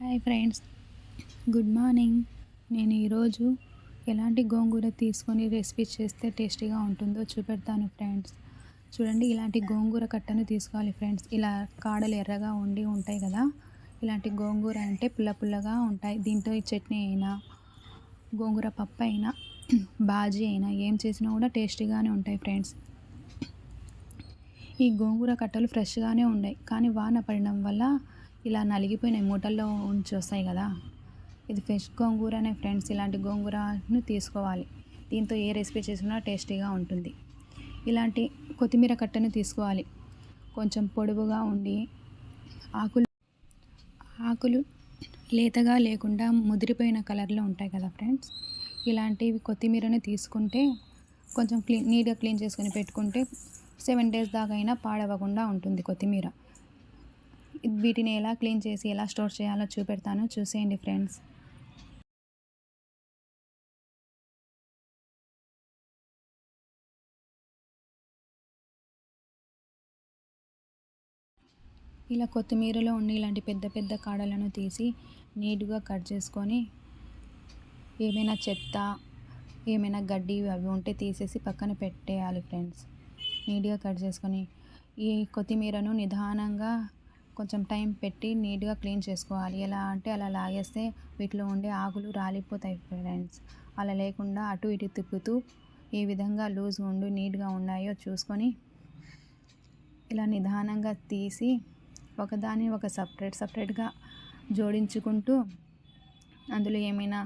Hi friends, good morning. నేను ఈరోజు ఎలాంటి గోంగూర తీసుకొని రెసిపీ చేస్తే టేస్టీగా ఉంటుందో చూపెడతాను ఫ్రెండ్స్. చూడండి, ఇలాంటి గోంగూర కట్టను తీసుకోవాలి ఫ్రెండ్స్. ఇలా కాడలు ఎర్రగా ఉంటాయి కదా, ఇలాంటి గోంగూర అంటే పుల్ల పుల్లగా ఉంటాయి. దీంతో ఈ చట్నీ అయినా, గోంగూర పప్పు అయినా, బాజీ అయినా ఏం చేసినా కూడా టేస్టీగానే ఉంటాయి ఫ్రెండ్స్. ఈ గోంగూర కట్టలు ఫ్రెష్గానే ఉన్నాయి, కానీ వాన పడడం వల్ల ఇలా నలిగిపోయినాయి, మూటల్లో ఉంచి వస్తాయి కదా. ఇది ఫ్రెష్ గోంగూరనే ఫ్రెండ్స్. ఇలాంటి గోంగూరను తీసుకోవాలి. దీంతో ఏ రెసిపీ చేసినా టేస్టీగా ఉంటుంది. ఇలాంటి కొత్తిమీర కట్టను తీసుకోవాలి. కొంచెం పొడవుగా ఉండి ఆకులు లేతగా లేకుండా ముదిరిపోయిన కలర్లో ఉంటాయి కదా ఫ్రెండ్స్. ఇలాంటివి కొత్తిమీరని తీసుకుంటే కొంచెం నీట్గా క్లీన్ చేసుకొని పెట్టుకుంటే 7 days దాకా అయినా పాడవకుండా ఉంటుంది కొత్తిమీర. వీటిని ఎలా క్లీన్ చేసి ఎలా స్టోర్ చేయాలో చూపెడతాను, చూసేయండి ఫ్రెండ్స్. ఇలా కొత్తిమీరలో ఉండి ఇలాంటి పెద్ద పెద్ద కాడలను తీసి నీట్గా కట్ చేసుకొని, ఏమైనా చెత్త ఏమైనా గడ్డి అవి ఉంటే తీసేసి పక్కన పెట్టేయాలి ఫ్రెండ్స్. నీట్గా కట్ చేసుకొని ఈ కొత్తిమీరను నిదానంగా కొంచెం టైం పెట్టి నీట్గా క్లీన్ చేసుకోవాలి. ఎలా అంటే అలా లాగేస్తే వీటిలో ఉండే ఆకులు రాలిపోతాయి ఫ్రెండ్స్. అలా లేకుండా అటు ఇటు తిప్పుతూ ఏ విధంగా లూజ్ ఉండి నీట్గా ఉన్నాయో చూసుకొని ఇలా నిదానంగా తీసి ఒకదాన్ని ఒక సపరేట్గా జోడించుకుంటూ, అందులో ఏమైనా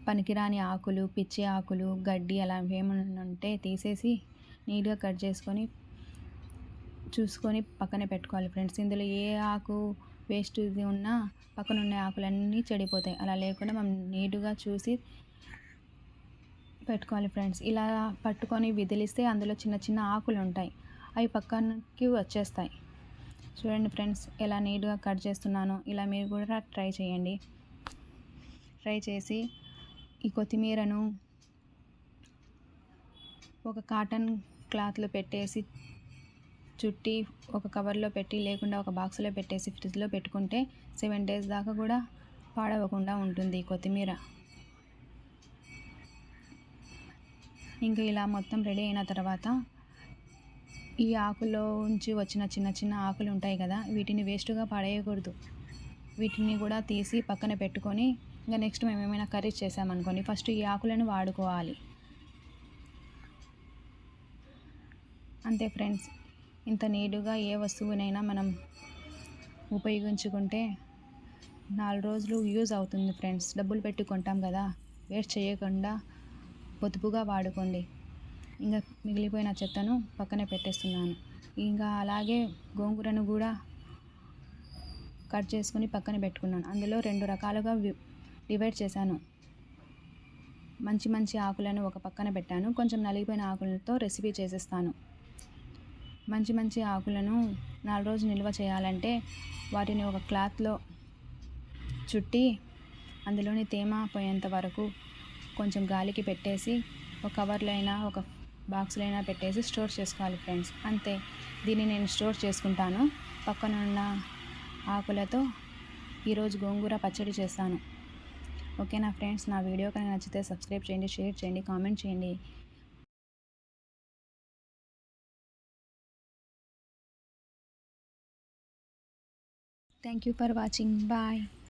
పనికిరాని ఆకులు, పిచ్చి ఆకులు, గడ్డి అలా ఏమైనా ఉంటే తీసేసి నీట్గా కట్ చేసుకొని చూసుకొని పక్కన పెట్టుకోవాలి ఫ్రెండ్స్. ఇందులో ఏ ఆకు వేస్ట్ ఇది ఉన్నా పక్కన ఉన్న ఆకులన్నీ చెడిపోతాయి. అలా లేకుండా మనం నీట్గా చూసి పెట్టుకోవాలి ఫ్రెండ్స్. ఇలా పట్టుకొని విదిలిస్తే అందులో చిన్న చిన్న ఆకులు ఉంటాయి, అవి పక్కనకి వచ్చేస్తాయి. చూడండి ఫ్రెండ్స్, ఎలా నీట్గా కట్ చేస్తున్నానో ఇలా మీరు కూడా ట్రై చేయండి. ట్రై చేసి ఈ కొత్తిమీరను ఒక కాటన్ క్లాత్లో పెట్టేసి చుట్టి ఒక కవర్లో పెట్టి, లేకుండా ఒక బాక్స్లో పెట్టేసి ఫ్రిడ్జ్లో పెట్టుకుంటే 7 days దాకా కూడా పాడవకుండా ఉంటుంది కొత్తిమీర. ఇంకా ఇలా మొత్తం రెడీ అయిన తర్వాత ఈ ఆకులో ఉంచి వచ్చిన చిన్న చిన్న ఆకులు ఉంటాయి కదా, వీటిని వేస్ట్గా పడేయకూడదు. వీటిని కూడా తీసి పక్కన పెట్టుకొని, ఇంకా నెక్స్ట్ మేము ఏమైనా కర్రీస్ చేసామనుకోండి, ఫస్ట్ ఈ ఆకులను వాడుకోవాలి. అంతే ఫ్రెండ్స్. ఇంత నీట్గా ఏ వస్తువునైనా మనం ఉపయోగించుకుంటే 4 రోజులు యూజ్ అవుతుంది ఫ్రెండ్స్. డబ్బులు పెట్టి కొంటాం కదా, వేస్ట్ చేయకుండా పొదుపుగా వాడుకోండి. ఇంకా మిగిలిపోయిన చెత్తను పక్కనే పెట్టేస్తున్నాను. ఇంకా అలాగే గోంగూరను కూడా కట్ చేసుకొని పక్కన పెట్టుకున్నాను. అందులో 2 రకాలుగా డివైడ్ చేశాను. మంచి ఆకులను ఒక పక్కన పెట్టాను, కొంచెం నలిగిపోయిన ఆకులతో రెసిపీ చేసేస్తాను. మంచి ఆకులను 4 రోజులు నిల్వ చేయాలంటే వాటిని ఒక క్లాత్లో చుట్టి అందులోని తేమ పోయేంత వరకు కొంచెం గాలికి పెట్టేసి ఒక కవర్లో అయినా ఒక బాక్స్లో అయినా పెట్టేసి స్టోర్ చేసుకోవాలి ఫ్రెండ్స్. అంతే. దీన్ని నేను స్టోర్ చేసుకుంటాను. పక్కన ఉన్న ఆకులతో ఈరోజు గోంగూర పచ్చడి చేస్తాను. ఓకేనా ఫ్రెండ్స్? నా వీడియో కనుక నచ్చితే సబ్స్క్రైబ్ చేయండి, షేర్ చేయండి, కామెంట్ చేయండి. Thank you for watching. Bye.